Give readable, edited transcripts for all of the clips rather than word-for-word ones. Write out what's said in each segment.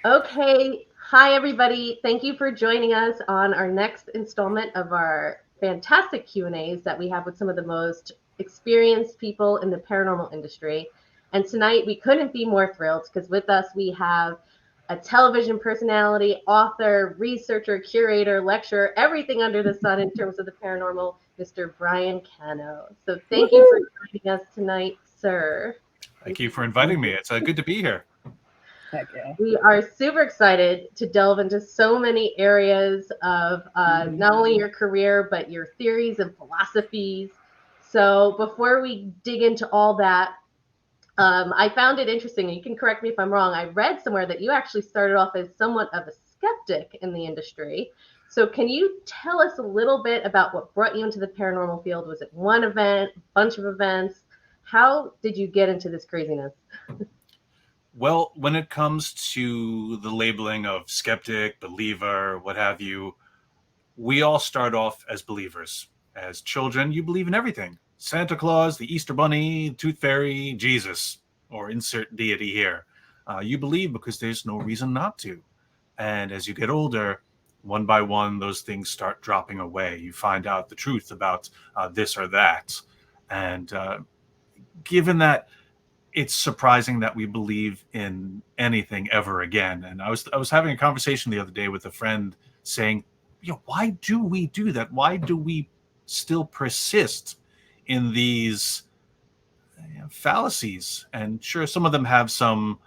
Okay, hi everybody. Thank you for joining us on our next installment of our fantastic Q&As that we have with some of the most experienced people in the paranormal industry. And tonight we couldn't be more thrilled because with us we have a television personality, author, researcher, curator, lecturer, everything under the sun in terms of the paranormal, Mr. Brian Cano. So thank you for Woohoo! joining us tonight, sir. Thank you for inviting me. It's good to be here. Heck yeah. We are super excited to delve into so many areas of not only your career, but your theories and philosophies. So, before we dig into all that, I found it interesting, and you can correct me if I'm wrong. I read somewhere that you actually started off as somewhat of a skeptic in the industry. So, can you tell us a little bit about what brought you into the paranormal field? Was it one event, a bunch of events? How did you get into this craziness? Well, when it comes to the labeling of skeptic, believer, what have you, we all start off as believers. As children, you believe in everything: Santa Claus, the Easter Bunny, Tooth Fairy, Jesus, or insert deity here. You believe because there's no reason not to. And as you get older, one by one, those things start dropping away. You find out the truth about this or that. And given that it's surprising that we believe in anything ever again. And I was having a conversation the other day with a friend saying, why do we do that? Why do we still persist in these fallacies? And sure, some of them have some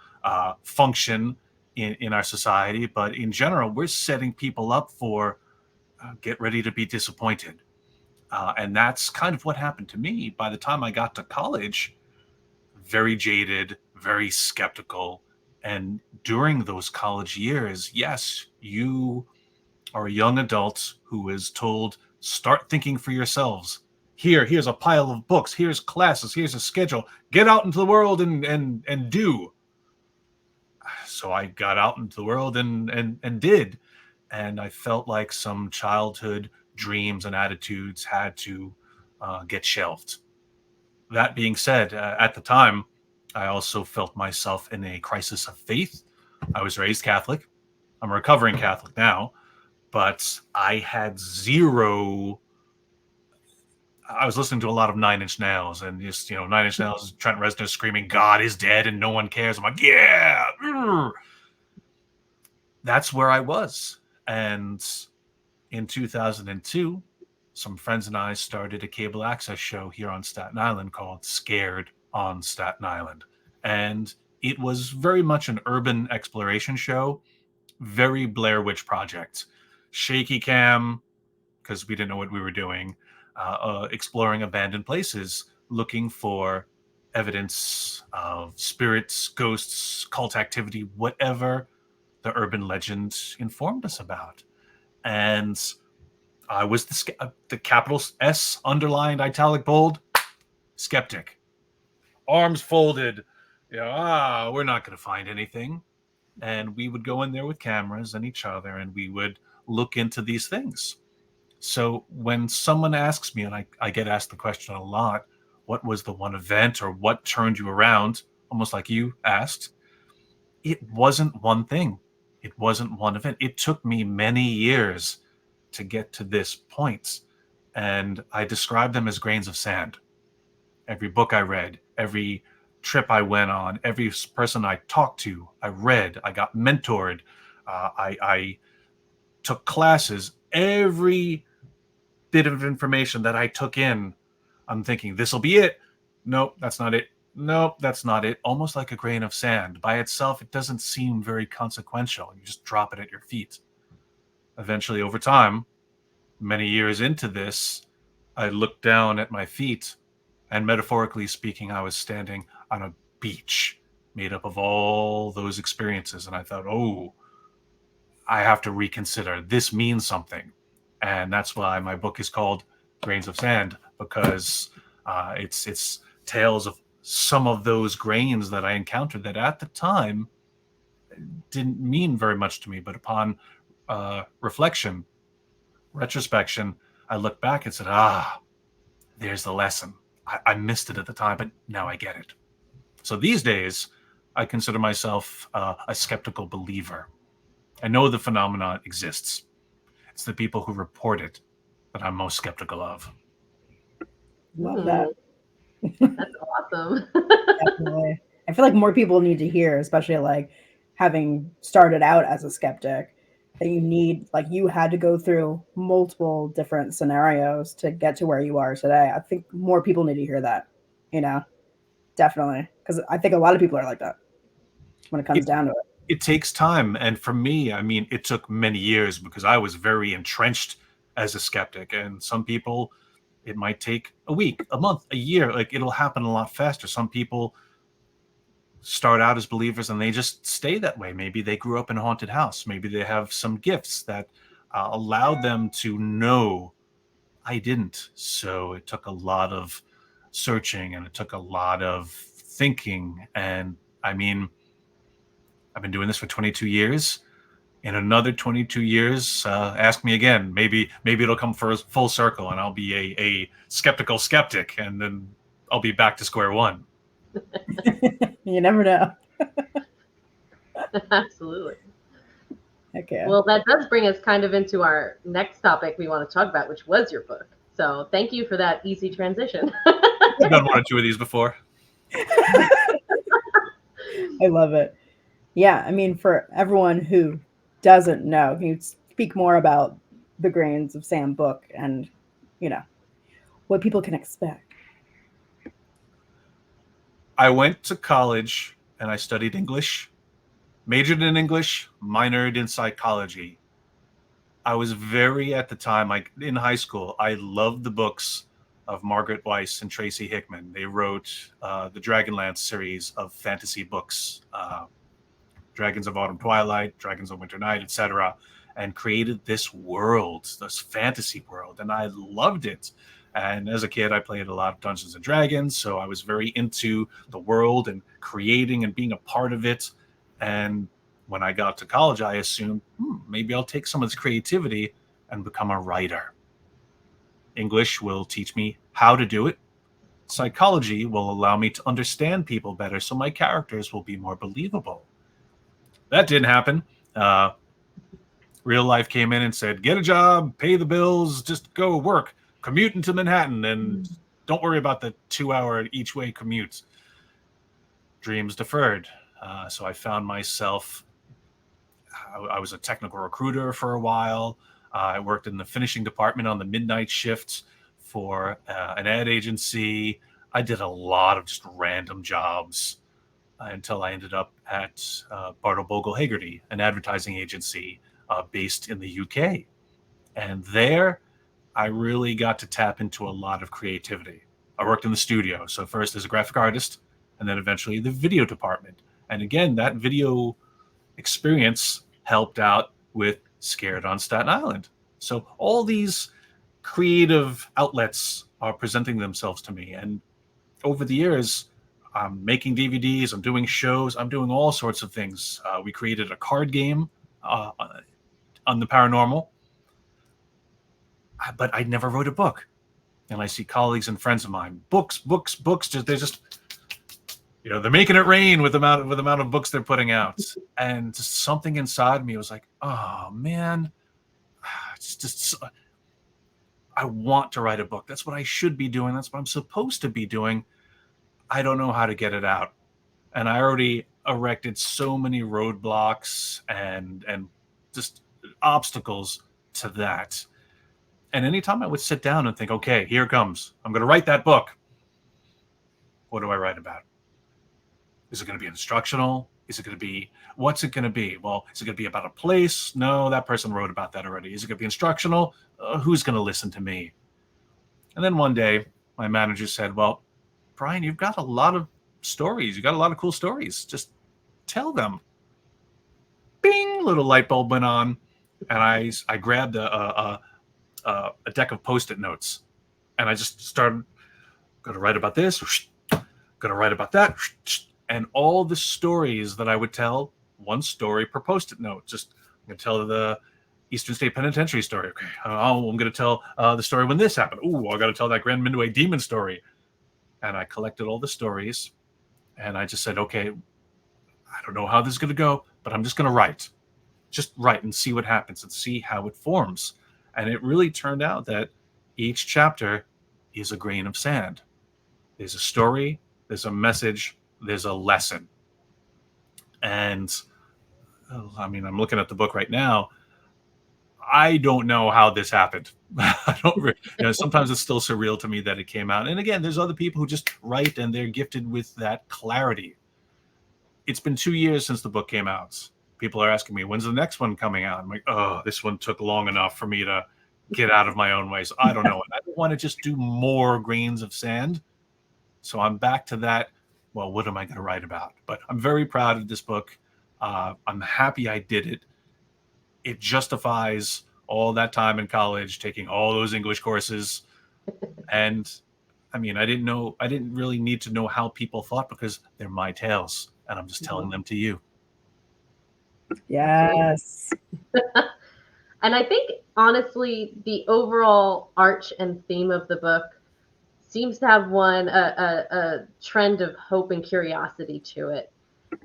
function in our society, but in general, we're setting people up for get ready to be disappointed. And that's kind of what happened to me. By the time I got to college, very jaded, very skeptical. And during those college years, yes, you are a young adult who is told, start thinking for yourselves. Here's a pile of books. Here's classes. Here's a schedule. Get out into the world and do. So I got out into the world and did. And I felt like some childhood dreams and attitudes had to get shelved. That being said, at the time, I also felt myself in a crisis of faith. I was raised Catholic. I'm a recovering Catholic now, but I had zero. I was listening to a lot of Nine Inch Nails, and just Nine Inch Nails, Trent Reznor screaming, "God is dead," and no one cares. I'm like, yeah, that's where I was. And in 2002, some friends and I started a cable access show here on Staten Island called Scared on Staten Island. And it was very much an urban exploration show, very Blair Witch Project. Shaky cam, because we didn't know what we were doing, exploring abandoned places, looking for evidence of spirits, ghosts, cult activity, whatever the urban legend informed us about. And I was the capital S underlined italic bold skeptic, arms folded. We're not going to find anything. And we would go in there with cameras and each other, and we would look into these things. So when someone asks me, and I get asked the question a lot, what was the one event or what turned you around, almost like you asked, it wasn't one thing. It wasn't one event. It took me many years to get to this point. And I describe them as grains of sand. Every book I read, every trip I went on, every person I talked to, I read, I got mentored, I took classes, every bit of information that I took in, I'm thinking, this will be it. Nope, that's not it. Nope, that's not it. Almost like a grain of sand. By itself, it doesn't seem very consequential. You just drop it at your feet. Eventually, over time, many years into this, I looked down at my feet, and metaphorically speaking, I was standing on a beach made up of all those experiences. And I thought, oh, I have to reconsider. This means something. And that's why my book is called Grains of Sand, because it's tales of some of those grains that I encountered that at the time didn't mean very much to me. But upon reflection, retrospection, I looked back and said, there's the lesson. I missed it at the time, but now I get it. So these days, I consider myself a skeptical believer. I know the phenomenon exists. It's the people who report it that I'm most skeptical of. Love that. That's awesome. Definitely. I feel like more people need to hear, especially like having started out as a skeptic, that you need, like, you had to go through multiple different scenarios to get to where you are today. I think more people need to hear that, you know, definitely. Because I think a lot of people are like that when it comes down to it. It takes time. And for me, I mean, it took many years because I was very entrenched as a skeptic. And some people, it might take a week, a month, a year. Like, it'll happen a lot faster. Some people start out as believers and they just stay that way. Maybe they grew up in a haunted house. Maybe they have some gifts that allowed them to know. I didn't. So it took a lot of searching and it took a lot of thinking. And I mean, I've been doing this for 22 years. In another 22 years, ask me again. Maybe it'll come full circle and I'll be a skeptical skeptic, and then I'll be back to square one. You never know. Absolutely. Okay. Well, that does bring us kind of into our next topic we want to talk about, which was your book. So thank you for that easy transition. I've done one or two of these before. I love it. Yeah, I mean, for everyone who doesn't know, can you speak more about the Grains of Sand book and, you know, what people can expect? I went to college and I studied English, majored in English, minored in psychology. I was very, at the time, like in high school, I loved the books of Margaret Weiss and Tracy Hickman. They wrote the Dragonlance series of fantasy books, Dragons of Autumn Twilight, Dragons of Winter Night, etc., and created this world, this fantasy world, and I loved it. And as a kid, I played a lot of Dungeons and Dragons, so I was very into the world and creating and being a part of it. And when I got to college, I assumed, maybe I'll take some of this creativity and become a writer. English will teach me how to do it. Psychology will allow me to understand people better, so my characters will be more believable. That didn't happen. Real life came in and said, get a job, pay the bills, just go work, commute into Manhattan, and don't worry about the 2-hour each way commutes. Dreams deferred. So I found myself, I was a technical recruiter for a while. I worked in the finishing department on the midnight shift for an ad agency. I did a lot of just random jobs until I ended up at Bartle Bogle Haggerty, an advertising agency based in the UK. And there, I really got to tap into a lot of creativity. I worked in the studio. So first as a graphic artist, and then eventually the video department. And again, that video experience helped out with Scared on Staten Island. So all these creative outlets are presenting themselves to me. And over the years, I'm making DVDs, I'm doing shows, I'm doing all sorts of things. We created a card game on the paranormal, but I never wrote a book. And I see colleagues and friends of mine, books, they're just, they're making it rain with the amount of books they're putting out. And just something inside me was like, oh man, it's just, I want to write a book. That's what I should be doing. That's what I'm supposed to be doing. I don't know how to get it out. And I already erected so many roadblocks and just obstacles to that. And anytime I would sit down and think, okay, here it comes. I'm going to write that book. What do I write about? Is it going to be instructional? Is it going to be, what's it going to be? Well, is it going to be about a place? No, that person wrote about that already. Is it going to be instructional? Who's going to listen to me? And then one day, my manager said, well, Brian, you've got a lot of stories. You got a lot of cool stories. Just tell them. Bing, little light bulb went on. And I grabbed a deck of Post-it notes. And I just started, going to write about this, going to write about that. And all the stories that I would tell, one story per Post-it note. Just, I'm going to tell the Eastern State Penitentiary story. Okay, I'm going to tell the story when this happened. Ooh, I got to tell that Grand Midway Demon story. And I collected all the stories. And I just said, okay, I don't know how this is going to go, but I'm just going to write. Just write and see what happens and see how it forms. And it really turned out that each chapter is a grain of sand. There's a story, there's a message, there's a lesson. And I mean, I'm looking at the book right now. I don't know how this happened. I don't, sometimes it's still surreal to me that it came out. And again, there's other people who just write and they're gifted with that clarity. It's been 2 years since the book came out. People are asking me, when's the next one coming out? I'm like, oh, this one took long enough for me to get out of my own way. So I don't know. I don't want to just do more grains of sand. So I'm back to that. Well, what am I going to write about? But I'm very proud of this book. I'm happy I did it. It justifies all that time in college, taking all those English courses. And I mean, I didn't really need to know how people thought because they're my tales. And I'm just telling them to you. Yes. And I think, honestly, the overall arch and theme of the book seems to have a trend of hope and curiosity to it.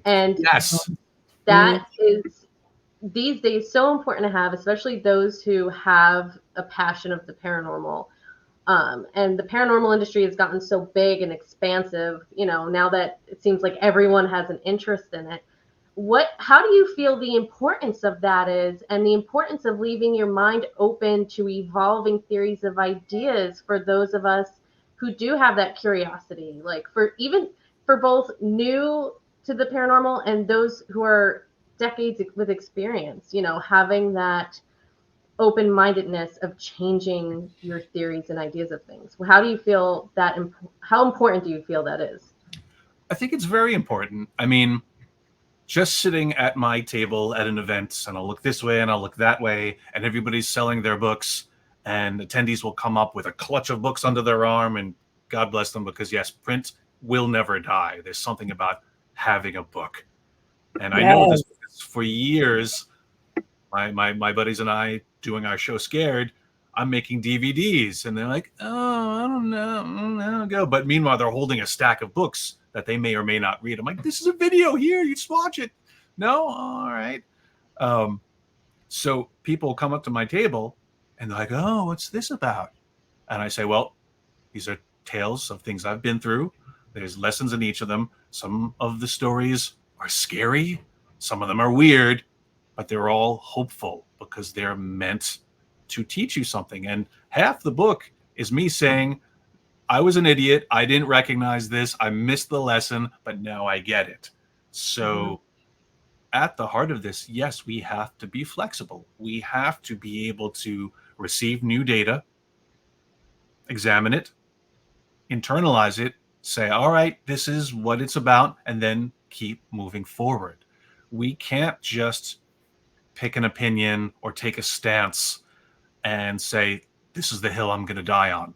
And yes, that is these days so important to have, especially those who have a passion of the paranormal. And the paranormal industry has gotten so big and expansive, now that it seems like everyone has an interest in it. How do you feel the importance of that is, and the importance of leaving your mind open to evolving theories of ideas for those of us who do have that curiosity, like for both new to the paranormal and those who are decades with experience, having that open-mindedness of changing your theories and ideas of things. How do you feel that? How important do you feel that is? I think it's very important. I mean, just sitting at my table at an event, and I'll look this way and I'll look that way, and everybody's selling their books, and attendees will come up with a clutch of books under their arm, and God bless them, because yes, print will never die. There's something about having a book. And I know this because for years, my buddies and I doing our show Scared, I'm making DVDs, and they're like, oh, I don't know, go. But meanwhile, they're holding a stack of books that they may or may not read. I'm like, this is a video here. You just watch it. No? All right. So people come up to my table and they're like, oh, what's this about? And I say, well, these are tales of things I've been through. There's lessons in each of them. Some of the stories are scary. Some of them are weird, but they're all hopeful because they're meant to teach you something. And half the book is me saying, I was an idiot. I didn't recognize this. I missed the lesson, but now I get it. So at the heart of this, yes, we have to be flexible. We have to be able to receive new data, examine it, internalize it, say, all right, this is what it's about, and then keep moving forward. We can't just pick an opinion or take a stance and say, this is the hill I'm going to die on.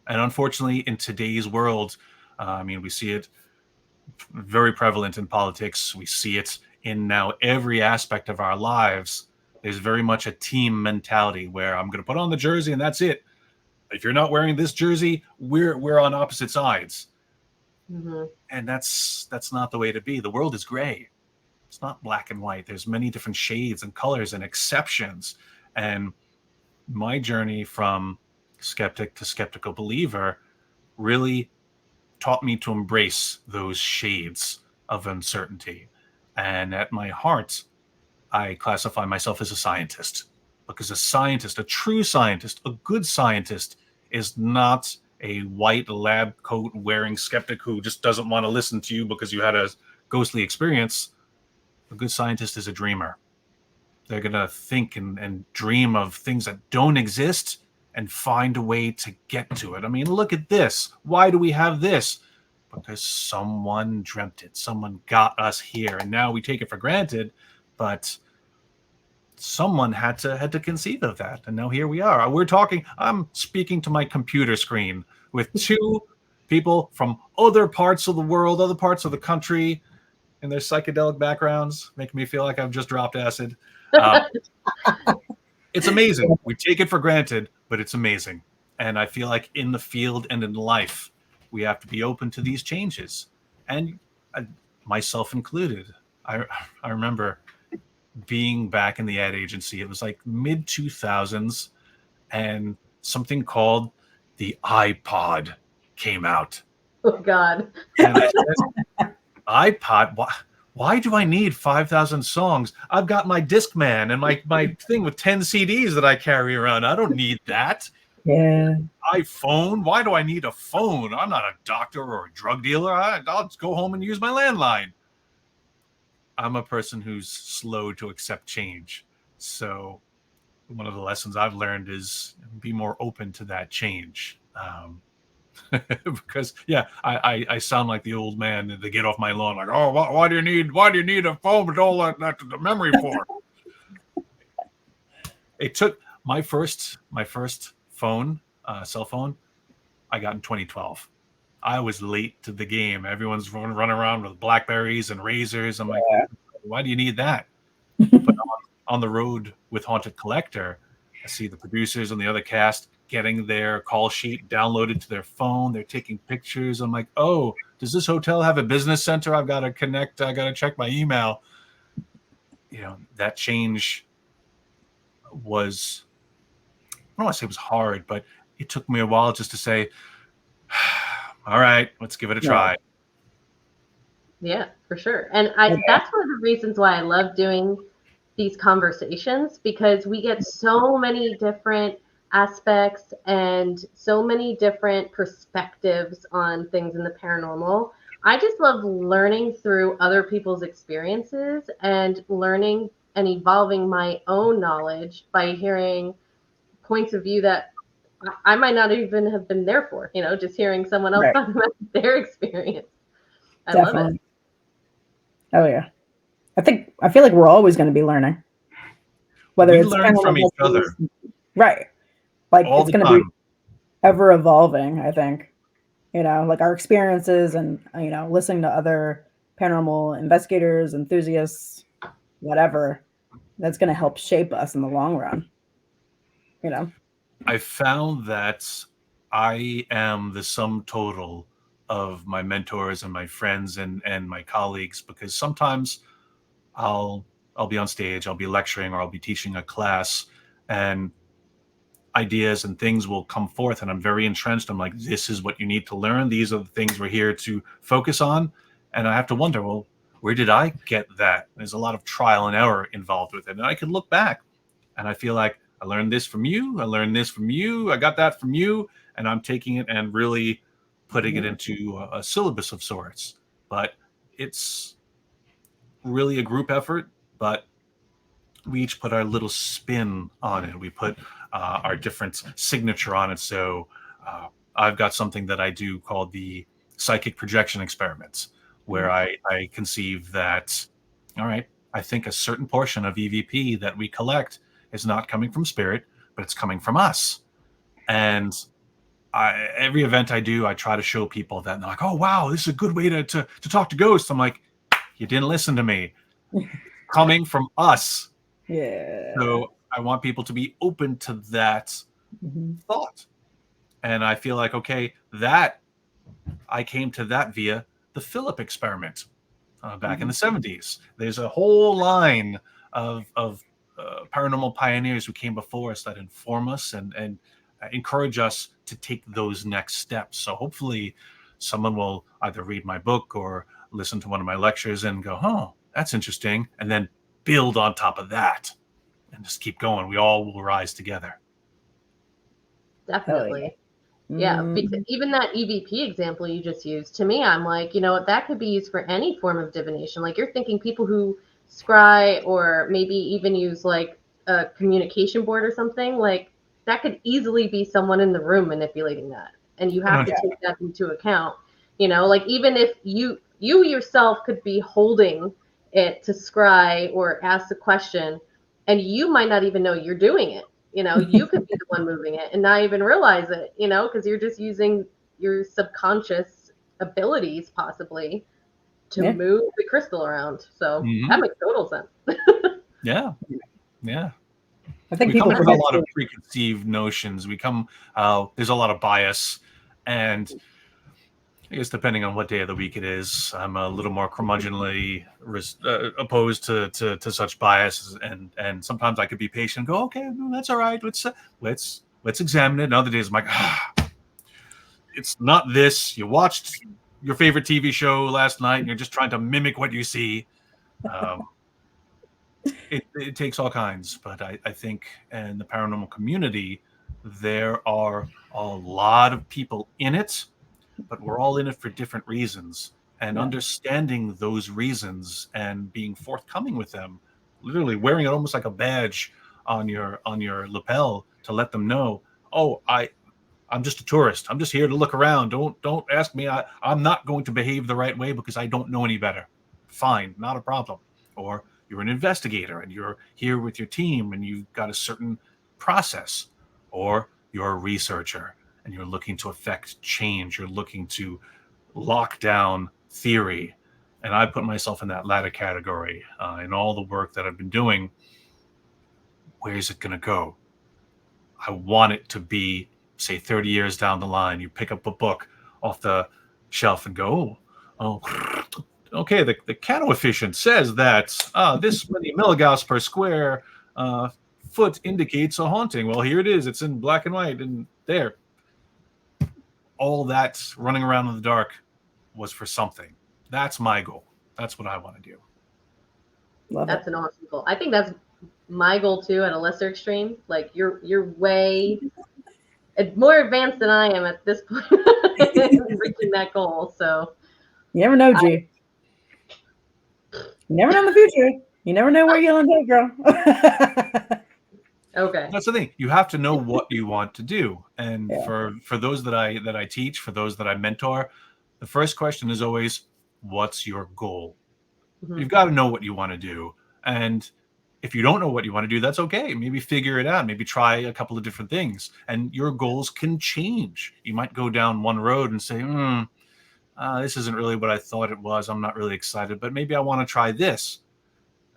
And unfortunately, in today's world, we see it very prevalent in politics. We see it in now every aspect of our lives. There's very much a team mentality where I'm going to put on the jersey and that's it. If you're not wearing this jersey, we're on opposite sides. And that's not the way to be. The world is gray. It's not black and white. There's many different shades and colors and exceptions. And my journey from skeptic to skeptical believer really taught me to embrace those shades of uncertainty. And at my heart, I classify myself as a scientist, because a scientist, a true scientist, a good scientist is not a white lab coat wearing skeptic who just doesn't want to listen to you because you had a ghostly experience. A good scientist is a dreamer. They're going to think and dream of things that don't exist and find a way to get to it. I mean, look at this. Why do we have this? Because someone dreamt it. Someone got us here. And now we take it for granted. But someone had to conceive of that. And now here we are. I'm speaking to my computer screen with two people from other parts of the world, other parts of the country, and their psychedelic backgrounds, making me feel like I've just dropped acid. It's amazing. We take it for granted, but it's amazing. And I feel like in the field and in life, we have to be open to these changes. And myself included, I remember being back in the ad agency. It was like mid 2000s, and something called the iPod came out. Oh God. And I said, iPod? Why do I need 5,000 songs? I've got my Discman and my thing with 10 CDs that I carry around. I don't need that. Yeah. iPhone? Why do I need a phone? I'm not a doctor or a drug dealer. I'll just go home and use my landline. I'm a person who's slow to accept change. So one of the lessons I've learned is be more open to that change. Because I sound like the old man to get off my lawn. Like, oh, why do you need a phone with all that the memory for? It took my first phone, cell phone, I got in 2012. I was late to the game. Everyone's running around with Blackberries and Razors. I'm like, why do you need that? But on the road with Haunted Collector, I see the producers and the other cast getting their call sheet downloaded to their phone. They're taking pictures. I'm like, oh, does this hotel have a business center? I've got to connect. I got to check my email. You know, that change was, I don't want to say it was hard, but it took me a while just to say, all right, let's give it a try. Yeah, for sure. And that's one of the reasons why I love doing these conversations, because we get so many different aspects and so many different perspectives on things in the paranormal. I just love learning through other people's experiences and learning and evolving my own knowledge by hearing points of view that I might not even have been there for, just hearing someone else talk about their experience. I love it. Oh yeah. I feel like we're always going to be learning. Whether we it's learn from each other. Right. Like all it's going to be ever evolving, I think. Like our experiences and listening to other paranormal investigators, enthusiasts, whatever, that's going to help shape us in the long run. I found that I am the sum total of my mentors and my friends and my colleagues, because sometimes I'll be on stage, I'll be lecturing, or I'll be teaching a class, and ideas and things will come forth, and I'm very entrenched. I'm like, this is what you need to learn. These are the things we're here to focus on. And I have to wonder, well, where did I get that? There's a lot of trial and error involved with it. And I can look back and I feel like I learned this from you. I learned this from you. I got that from you. And I'm taking it and really putting it into a syllabus of sorts. But it's really a group effort, but we each put our little spin on it. We put our different signature on it. So I've got something that I do called the psychic projection experiments, where I conceive that, all right, I think a certain portion of EVP that we collect is not coming from spirit, but it's coming from us. And every event I do, I try to show people that, and they're like, oh, wow, this is a good way to talk to ghosts. I'm like, you didn't listen to me. Coming from us. Yeah. So I want people to be open to that thought. And I feel like, okay, that I came to that via the Philip experiment back in the 70s. There's a whole line of paranormal pioneers who came before us that inform us and encourage us to take those next steps. So hopefully someone will either read my book or listen to one of my lectures and go, oh, that's interesting, and then build on top of that and just keep going. We all will rise together. Definitely. Yeah, because even that EVP example you just used, to me, I'm like, that could be used for any form of divination. Like, you're thinking people who scry or maybe even use like a communication board or something, like that could easily be someone in the room manipulating that. And you have to take that into account. Like even if you yourself could be holding it to scry or ask a question, and you might not even know you're doing it. You could be the one moving it and not even realize it, because you're just using your subconscious abilities possibly to move the crystal around. So that makes total sense. Yeah. I think we people come with a lot of preconceived notions. There's a lot of bias, and I guess depending on what day of the week it is, I'm a little more curmudgeonly opposed to such bias, and sometimes I could be patient and go, okay, no, that's all right. Let's examine it. And other days I'm like, it's not this. You watched your favorite TV show last night, and you're just trying to mimic what you see. It takes all kinds, but I think in the paranormal community, there are a lot of people in it, but we're all in it for different reasons. And understanding those reasons and being forthcoming with them, literally wearing it almost like a badge on your lapel to let them know, oh, I'm just a tourist. I'm just here to look around. Don't ask me. I'm not going to behave the right way because I don't know any better. Fine, not a problem. Or you're an investigator and you're here with your team and you've got a certain process. Or you're a researcher and you're looking to affect change. You're looking to lock down theory. And I put myself in that latter category. In all the work that I've been doing, where's it going to go? I want it to be, say, 30 years down the line. You pick up a book off the shelf and go, oh, okay, the Cano efficient says that this many milligauss per square foot indicates a haunting. Well, here it is. It's in black and white, and there. All that running around in the dark was for something. That's my goal. That's what I want to do. That's an awesome goal. I think that's my goal too, at a lesser extreme. Like you're way more advanced than I am at this point in reaching that goal. So you never know, G. You never know in the future. You never know where you'll end up, girl. Okay. That's the thing. You have to know what you want to do. And for those that I teach, for those that I mentor, the first question is always, what's your goal? Mm-hmm. You've got to know what you want to do. And if you don't know what you want to do, that's okay. Maybe figure it out. Maybe try a couple of different things. And your goals can change. You might go down one road and say, this isn't really what I thought it was. I'm not really excited, but maybe I want to try this.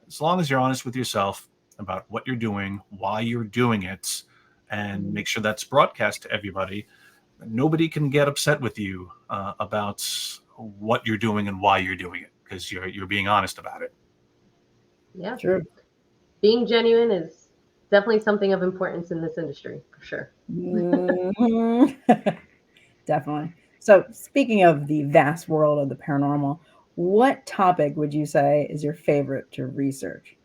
As long as you're honest with yourself about what you're doing, why you're doing it, and make sure that's broadcast to everybody. Nobody can get upset with you about what you're doing and why you're doing it, because you're being honest about it. Yeah, true. Being genuine is definitely something of importance in this industry, for sure. Definitely. So, speaking of the vast world of the paranormal, what topic would you say is your favorite to research?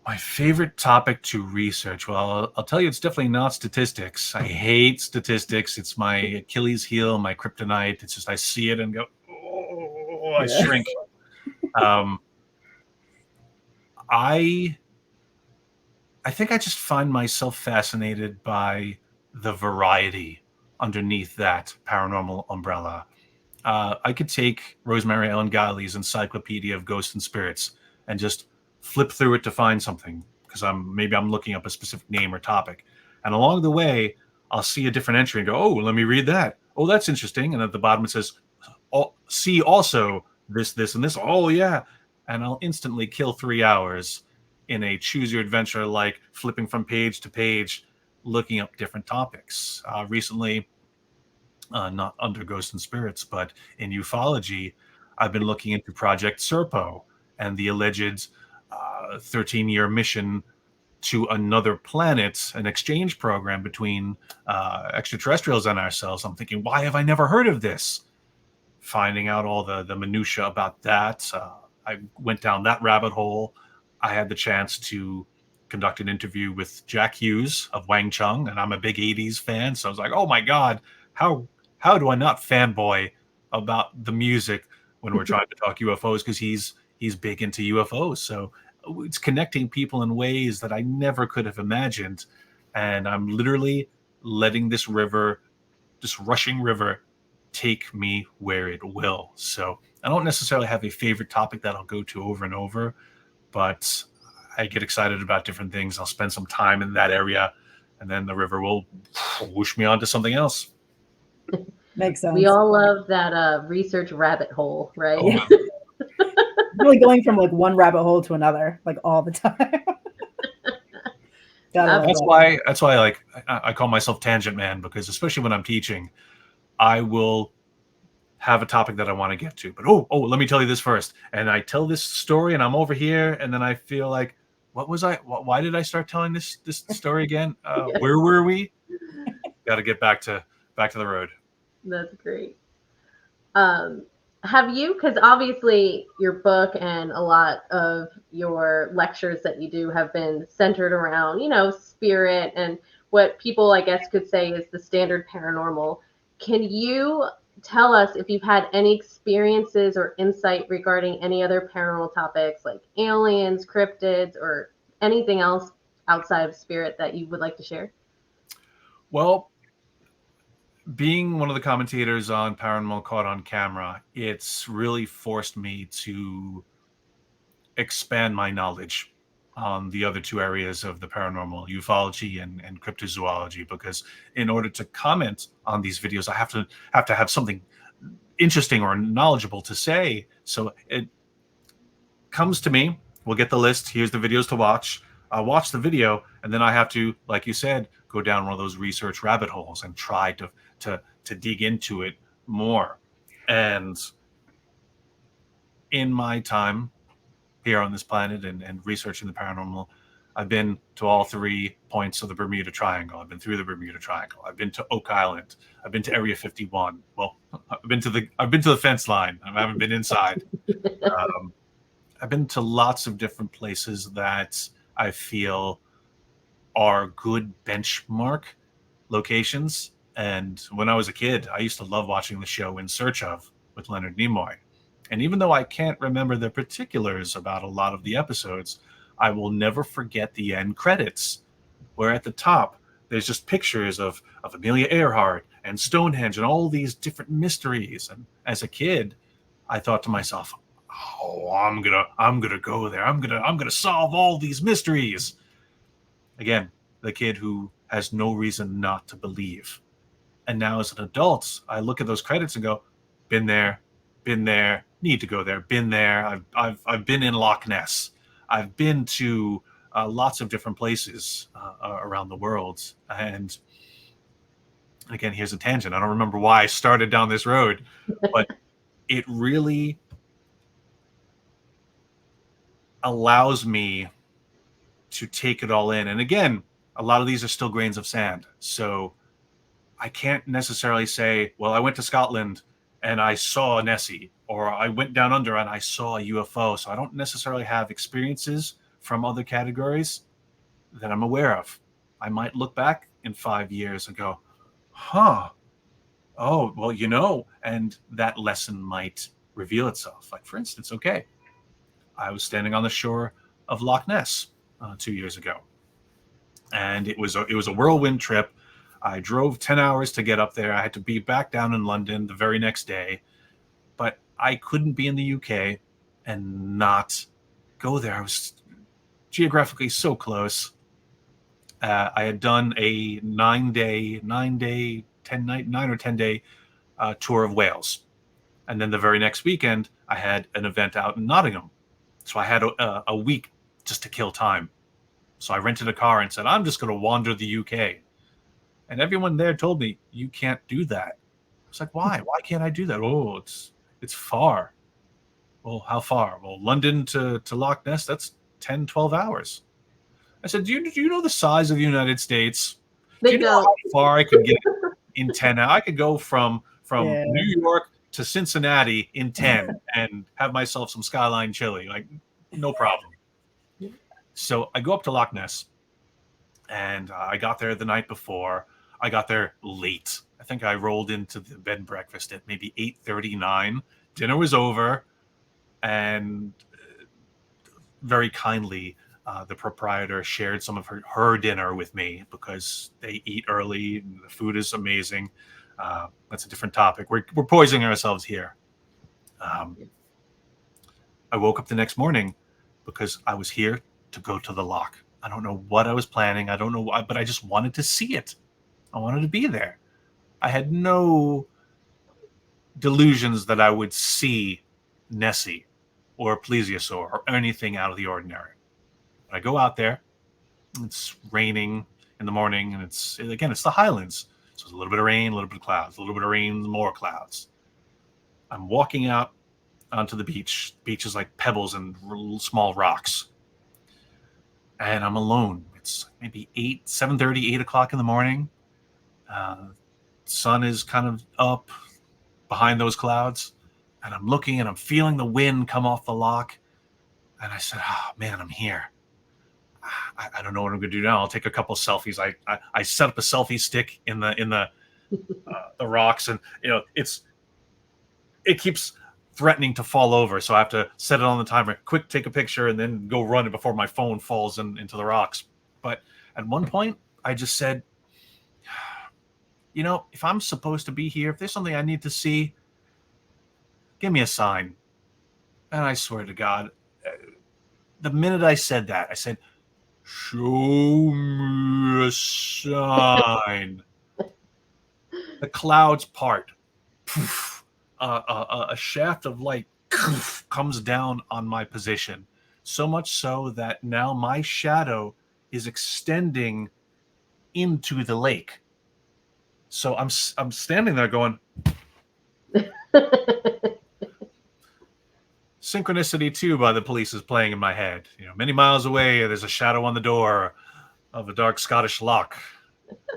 My favorite topic to research? Well, I'll tell you, it's definitely not statistics. I hate statistics. It's my Achilles heel, my kryptonite. It's just I see it and go, oh, I shrink. I think I just find myself fascinated by the variety underneath that paranormal umbrella. I could take Rosemary Ellen Guiley's Encyclopedia of Ghosts and Spirits and just flip through it to find something, because I'm looking up a specific name or topic. And along the way, I'll see a different entry and go, oh, let me read that. Oh, that's interesting. And at the bottom it says, see also this, and this. Oh, yeah. And I'll instantly kill 3 hours in a choose your adventure, like flipping from page to page, looking up different topics. Recently, not under Ghosts and Spirits, but in ufology, I've been looking into Project Serpo and the alleged 13-year mission to another planet, an exchange program between extraterrestrials and ourselves. I'm thinking, why have I never heard of this? Finding out all the minutia about that. I went down that rabbit hole. I had the chance to conduct an interview with Jack Hughes of Wang Chung, and I'm a big 80s fan. So I was like, oh my God, how do I not fanboy about the music when we're trying to talk UFOs? Because he's big into UFOs. So it's connecting people in ways that I never could have imagined. And I'm literally letting this rushing river, take me where it will. So I don't necessarily have a favorite topic that I'll go to over and over, but I get excited about different things. I'll spend some time in that area, and then the river will whoosh me onto something else. Makes sense. We all love that research rabbit hole, right? Yeah. Really going from like one rabbit hole to another, like all the time. That's why like I call myself Tangent Man, because especially when I'm teaching, I will have a topic that I want to get to. But let me tell you this first. And I tell this story, and I'm over here, and then I feel like, what was I? Why did I start telling this story again? Yeah. Where were we? Got to get back to the road. That's great. Have you, because obviously your book and a lot of your lectures that you do have been centered around, spirit and what people, I guess, could say is the standard paranormal. Can you tell us if you've had any experiences or insight regarding any other paranormal topics like aliens, cryptids, or anything else outside of spirit that you would like to share? Well, being one of the commentators on Paranormal Caught on Camera, it's really forced me to expand my knowledge on the other two areas of the paranormal, ufology and cryptozoology, because in order to comment on these videos, I have to have something interesting or knowledgeable to say. So it comes to me, we'll get the list, here's the videos to watch. I'll watch the video, and then I have to, like you said, go down one of those research rabbit holes and try to dig into it more. And in my time here on this planet and researching the paranormal, I've been to all 3 points of the Bermuda Triangle. I've been through the Bermuda Triangle. I've been to Oak Island. I've been to Area 51. Well, I've been to the fence line. I haven't been inside. I've been to lots of different places that I feel are good benchmark locations. And when I was a kid, I used to love watching the show In Search Of with Leonard Nimoy. And even though I can't remember the particulars about a lot of the episodes, I will never forget the end credits, where at the top, there's just pictures of Amelia Earhart and Stonehenge and all these different mysteries. And as a kid, I thought to myself, oh, I'm gonna go there. I'm gonna solve all these mysteries. Again, the kid who has no reason not to believe. And now as an adult, I look at those credits and go, been there, need to go there, been there. I've been in Loch Ness. I've been to lots of different places around the world. And again, here's a tangent. I don't remember why I started down this road, but it really allows me to take it all in. And again, a lot of these are still grains of sand. So I can't necessarily say, well, I went to Scotland and I saw Nessie, or I went down under and I saw a UFO. So I don't necessarily have experiences from other categories that I'm aware of. I might look back in 5 years and go, oh, well, and that lesson might reveal itself. Like, for instance, I was standing on the shore of Loch Ness 2 years ago, and it was a whirlwind trip. I drove 10 hours to get up there. I had to be back down in London the very next day, but I couldn't be in the UK and not go there. I was geographically so close. I had done a 9 or 10 day tour of Wales. And then the very next weekend, I had an event out in Nottingham. So I had a week just to kill time. So I rented a car and said, I'm just going to wander the UK. And everyone there told me, you can't do that. I was like, why? Why can't I do that? Oh, it's far. Well, how far? Well, London to Loch Ness, that's 10, 12 hours. I said, do you know the size of the United States? Do you know how far I could get in 10 hours? I could go from New York to Cincinnati in 10 and have myself some Skyline chili. Like, no problem. So I go up to Loch Ness, and I got there the night before. I got there late. I think I rolled into the bed and breakfast at maybe 8:39. Dinner was over, and very kindly, the proprietor shared some of her dinner with me because they eat early. And the food is amazing. That's a different topic. We're poisoning ourselves here. I woke up the next morning because I was here to go to the loch. I don't know what I was planning. I don't know why, but I just wanted to see it. I wanted to be there. I had no delusions that I would see Nessie or a plesiosaur or anything out of the ordinary. But I go out there. It's raining in the morning, and it's the Highlands. So it's a little bit of rain, a little bit of clouds, a little bit of rain, more clouds. I'm walking out onto the beach. Beach is like pebbles and small rocks. And I'm alone. It's maybe 7:30, 8 o'clock in the morning. Sun is kind of up behind those clouds. And I'm looking and I'm feeling the wind come off the lock. And I said, oh, man, I'm here. I don't know what I'm going to do now. I'll take a couple of selfies. I set up a selfie stick in the rocks, and it keeps threatening to fall over. So I have to set it on the timer. Quick, take a picture, and then go run it before my phone falls into the rocks. But at one point, I just said, if I'm supposed to be here, if there's something I need to see, give me a sign. And I swear to God, the minute I said that, I said, show me a sign. The clouds part. Poof, a shaft of light comes down on my position. So much so that now my shadow is extending into the lake. So I'm standing there going, Synchronicity 2 by the Police is playing in my head. Many miles away, there's a shadow on the door of a dark Scottish lock.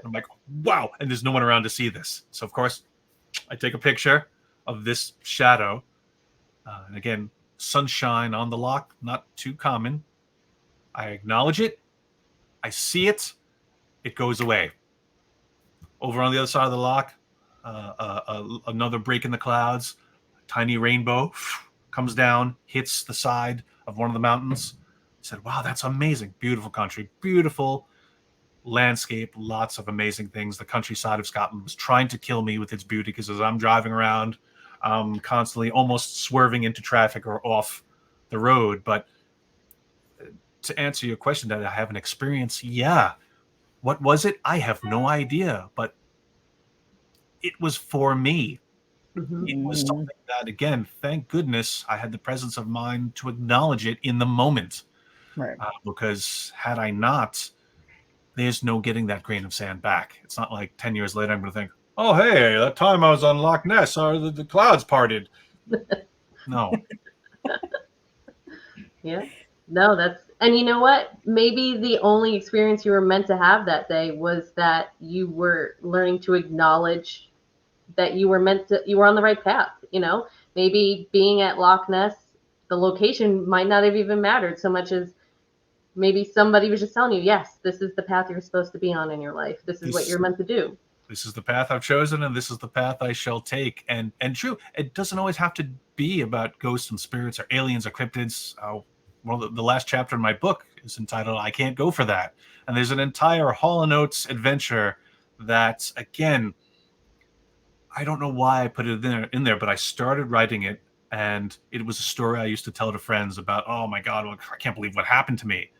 I'm like, wow, and there's no one around to see this. So, of course, I take a picture of this shadow. And again, sunshine on the lock, not too common. I acknowledge it. I see it. It goes away. Over on the other side of the lock, another break in the clouds, a tiny rainbow comes down, hits the side of one of the mountains. I said, wow, that's amazing. Beautiful country, beautiful landscape, lots of amazing things. The countryside of Scotland was trying to kill me with its beauty because as I'm driving around, I'm constantly almost swerving into traffic or off the road. But to answer your question, that I have an experience, yeah. What was it? I have no idea, but it was for me. Mm-hmm. It was something that, again, thank goodness I had the presence of mind to acknowledge it in the moment. Right. Because had I not, there's no getting that grain of sand back. It's not like 10 years later I'm going to think, oh, hey, that time I was on Loch Ness, the clouds parted. No. Yeah. No, and you know what? Maybe the only experience you were meant to have that day was that you were learning to acknowledge that you were on the right path. Maybe being at Loch Ness, the location might not have even mattered so much as maybe somebody was just telling you, yes, this is the path you're supposed to be on in your life. This is what you're meant to do. This is the path I've chosen, and this is the path I shall take. And true, it doesn't always have to be about ghosts and spirits or aliens or cryptids. The last chapter in my book is entitled I Can't Go For That. And there's an entire Hall & Oates adventure that, again, I don't know why I put it in there, but I started writing it, and it was a story I used to tell to friends about, oh my God, I can't believe what happened to me.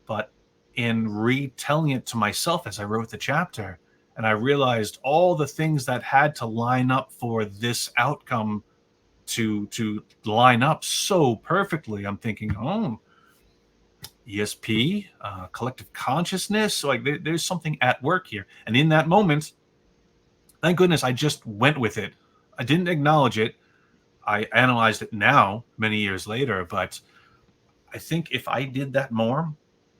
But in retelling it to myself as I wrote the chapter, and I realized all the things that had to line up for this outcome to line up so perfectly, I'm thinking, oh, ESP, collective consciousness, like there's something at work here. And in that moment, thank goodness I just went with it. I didn't acknowledge it. I analyzed it now, many years later, but I think if I did that more,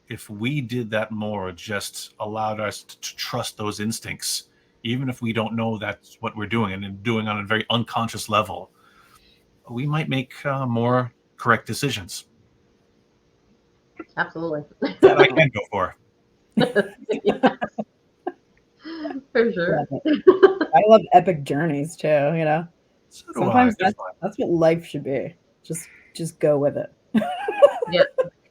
if we did that more, just allowed us to trust those instincts, even if we don't know that's what we're doing and doing on a very unconscious level, we might make more correct decisions. Absolutely. That I can go for. Yes. For sure. I love epic journeys too, So sometimes that's what life should be. Just go with it. Yeah,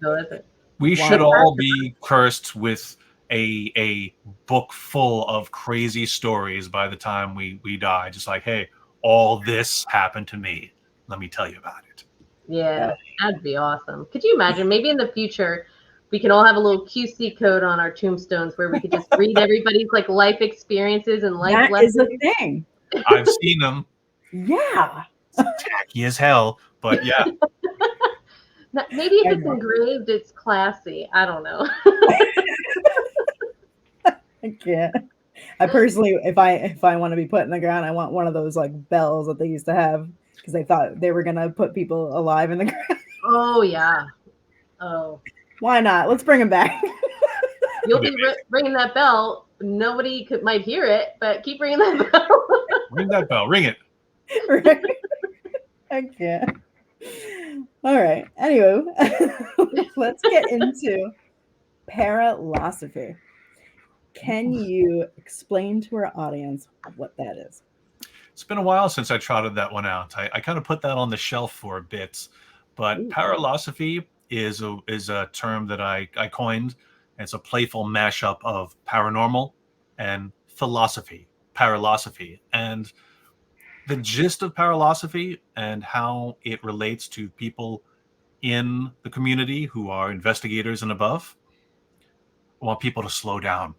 go with it. We should all be cursed with a book full of crazy stories by the time we die. Just like, hey, all this happened to me. Let me tell you about it. Yeah, that'd be awesome. Could you imagine? Maybe in the future, we can all have a little QC code on our tombstones where we could just read everybody's life experiences and life lessons. That is a thing. I've seen them. Yeah. It's tacky as hell, but yeah. Maybe if it's engraved, it's classy. I don't know. I can't. I personally, if I want to be put in the ground, I want one of those like bells that they used to have because they thought they were gonna put people alive in the ground. Oh yeah. Oh, Why not? Let's bring them back. you'll be ringing that bell. Nobody might hear it, but keep ringing that bell. Ring that bell. Ring it. Right? I can't. All right. Anyway, let's get into paralosophy. Can you explain to our audience what that is? It's been a while since I trotted that one out. I kind of put that on the shelf for a bit, but Ooh. paralosophy is a term that I coined. It's a playful mashup of paranormal and philosophy, paralosophy. And the gist of paralosophy and how it relates to people in the community who are investigators and above, I want people to slow down.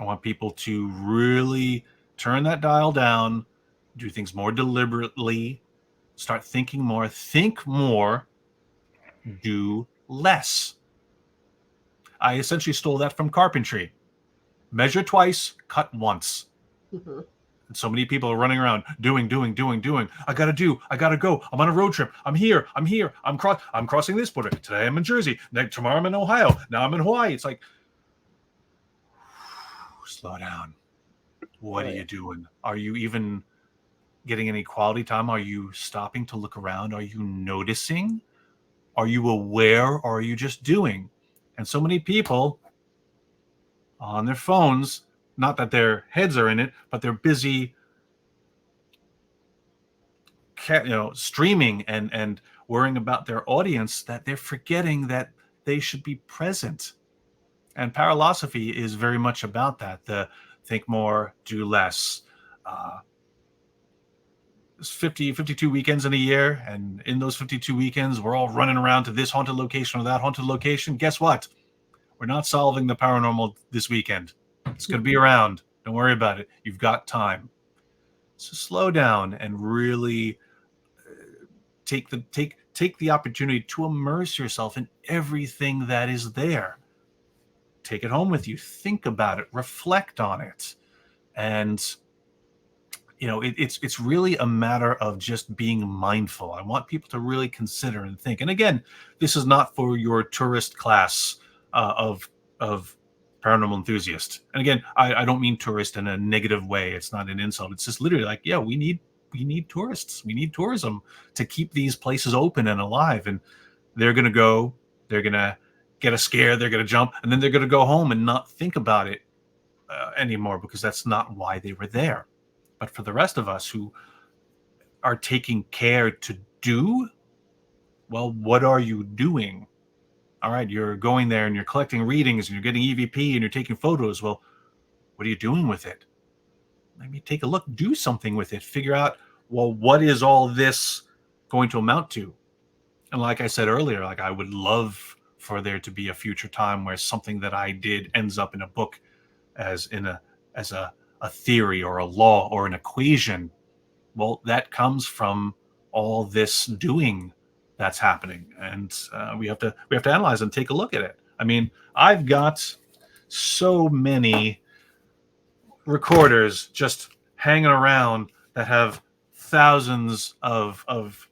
I want people to really turn that dial down, do things more deliberately, start thinking more, think more, do less. I essentially stole that from carpentry. Measure twice, cut once. Mhm. And so many people are running around doing. I gotta go. I'm on a road trip. I'm here. I'm crossing this border. Today I'm in Jersey. Tomorrow I'm in Ohio. Now I'm in Hawaii. It's like, slow down. What are you doing? Are you even getting any quality time? Are you stopping to look around? Are you noticing? Are you aware, or are you just doing? And so many people on their phones, not that their heads are in it, but they're busy streaming and worrying about their audience, that they're forgetting that they should be present. And paralosophy is very much about that. The think more, do less. 52 weekends in a year, and in those 52 weekends we're all running around to this haunted location or that haunted location. Guess what? We're not solving the paranormal this weekend. It's going to be around. Don't worry about it. You've got time. So slow down and really take the opportunity to immerse yourself in everything that is there. Take it home with you. Think about it. Reflect on it. And it's really a matter of just being mindful. I want people to really consider and think. And again, this is not for your tourist class of paranormal enthusiast. And again, I don't mean tourist in a negative way. It's not an insult. It's just literally like, yeah, we need tourists. We need tourism to keep these places open and alive. And they're going to go, they're going to get a scare, they're going to jump, and then they're going to go home and not think about it anymore, because that's not why they were there. But for the rest of us who are taking care to do, well, what are you doing? All right, you're going there and you're collecting readings and you're getting EVP and you're taking photos. Well, what are you doing with it? Maybe take a look, do something with it, figure out, well, what is all this going to amount to? And like I said earlier, like I would love for there to be a future time where something that I did ends up in a book as a theory or a law or an equation. Well, that comes from all this doing that's happening, and we have to analyze and take a look at it. I mean, I've got so many recorders just hanging around that have thousands of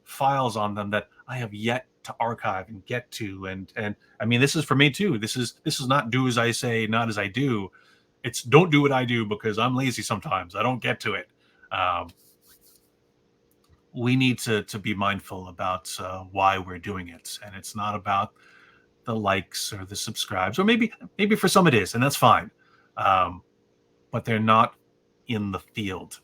files on them that I have yet to archive and get to. And I mean, this is for me too. This is not do as I say, not as I do. It's don't do what I do because I'm lazy sometimes. I don't get to it. We need to be mindful about why we're doing it. And it's not about the likes or the subscribes, or maybe for some it is, and that's fine. But they're not in the field.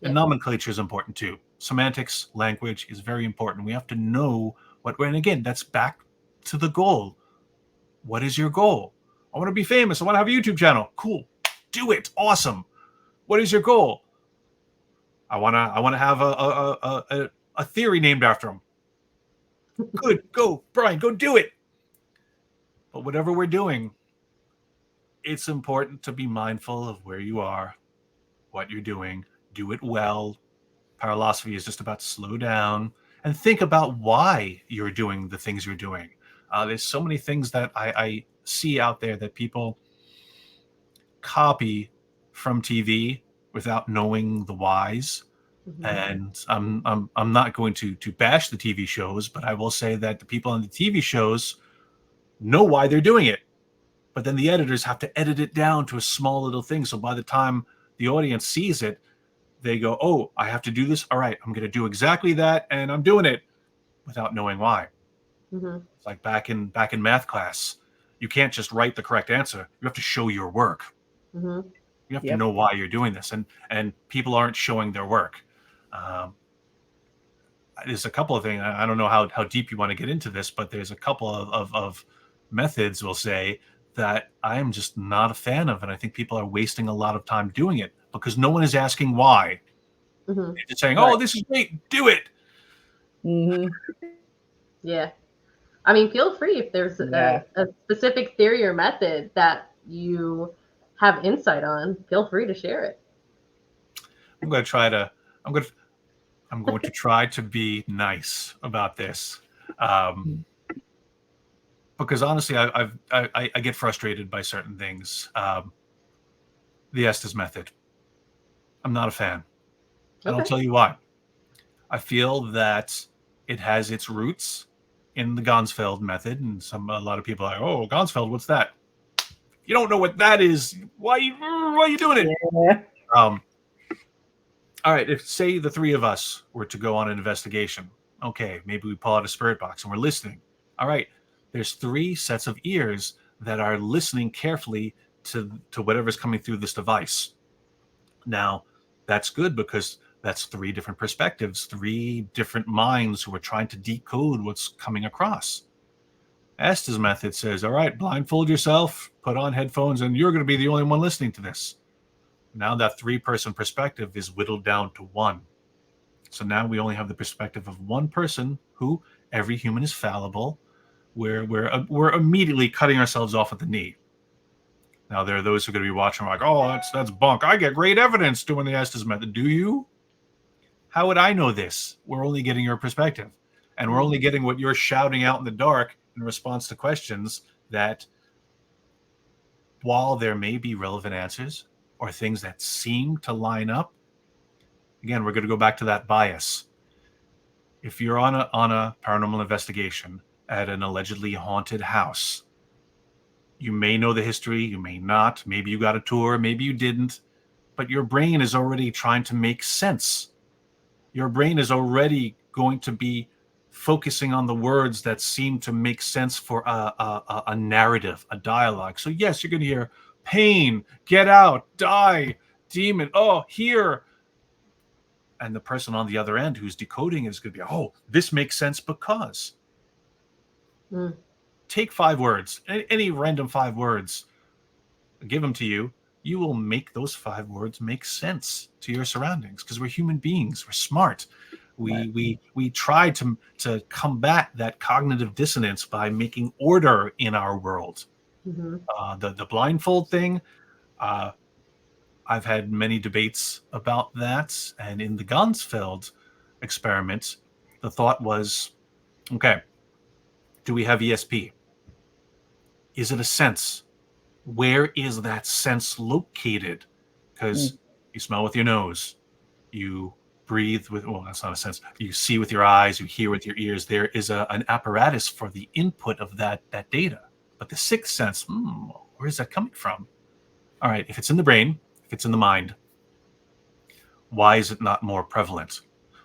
And nomenclature is important too. Semantics, language is very important. We have to know and again, that's back to the goal. What is your goal? I want to be famous. I want to have a YouTube channel. Cool. Do it. Awesome. What is your goal? I want to have a theory named after him. Good. Go, Brian, go do it. But whatever we're doing, it's important to be mindful of where you are, what you're doing, do it well. Paralosophy is just about slow down and think about why you're doing the things you're doing. There's so many things that I see out there that people copy from TV without knowing the whys. Mhm. And I'm not going to bash the TV shows, but I will say that the people on the TV shows know why they're doing it. But then the editors have to edit it down to a small little thing. So by the time the audience sees it, they go, oh, I have to do this. All right, I'm going to do exactly that. And I'm doing it without knowing why. Mhm. It's like back in math class. You can't just write the correct answer. You have to show your work. Mhm. You have to Yep. know why you're doing this. And people aren't showing their work. There's a couple of things. I don't know how deep you want to get into this, but there's a couple of methods, we'll say, that I am just not a fan of. And I think people are wasting a lot of time doing it because no one is asking why. Mhm. They're just saying, Right. oh, this is great, do it. Mhm. Yeah. I mean, feel free if there's Yeah. a specific theory or method that you have insight on, feel free to share it. I'm going to try to. I'm going to try to be nice about this, because honestly, I get frustrated by certain things. The Estes method. I'm not a fan, and I'll Okay. tell you why. I feel that it has its roots in the Gonsfeld method, and a lot of people are like, oh, Gonsfeld, what's that? You don't know what that is. Why are you doing it? Yeah. All right, if say the three of us were to go on an investigation, okay, maybe we pull out a spirit box and we're listening. All right, there's three sets of ears that are listening carefully to whatever's coming through this device. Now, that's good because that's three different perspectives, three different minds who are trying to decode what's coming across. Estes method says, all right, blindfold yourself, put on headphones, and you're going to be the only one listening to this. Now that three-person perspective is whittled down to one. So now we only have the perspective of one person who every human is fallible. We're immediately cutting ourselves off at the knee. Now there are those who are going to be watching like, oh, that's bunk. I get great evidence doing the Estes method. Do you? How would I know this? We're only getting your perspective. And we're only getting what you're shouting out in the dark in response to questions that, while there may be relevant answers or things that seem to line up, again, we're going to go back to that bias. If you're on a paranormal investigation at an allegedly haunted house, you may know the history, you may not. Maybe you got a tour, maybe you didn't, but your brain is already trying to make sense. Your brain is already going to be focusing on the words that seem to make sense for a narrative, a dialogue. So yes, you're going to hear pain, get out, die, demon, oh, here. And the person on the other end who's decoding is going to be, oh, this makes sense because. Take 5 words, any random 5 words, give them to you. You will make those 5 words make sense to your surroundings because we're human beings. We're smart. We try to combat that cognitive dissonance by making order in our world. The blindfold thing, I've had many debates about that. And in the Gonsfeld experiment, the thought was, okay, do we have ESP? Is it a sense? Where is that sense located? Because you smell with your nose, you breathe with, well, that's not a sense. You see with your eyes, you hear with your ears. There is an apparatus for the input of that data. But the sixth sense, where is that coming from? All right, if it's in the brain, if it's in the mind, why is it not more prevalent?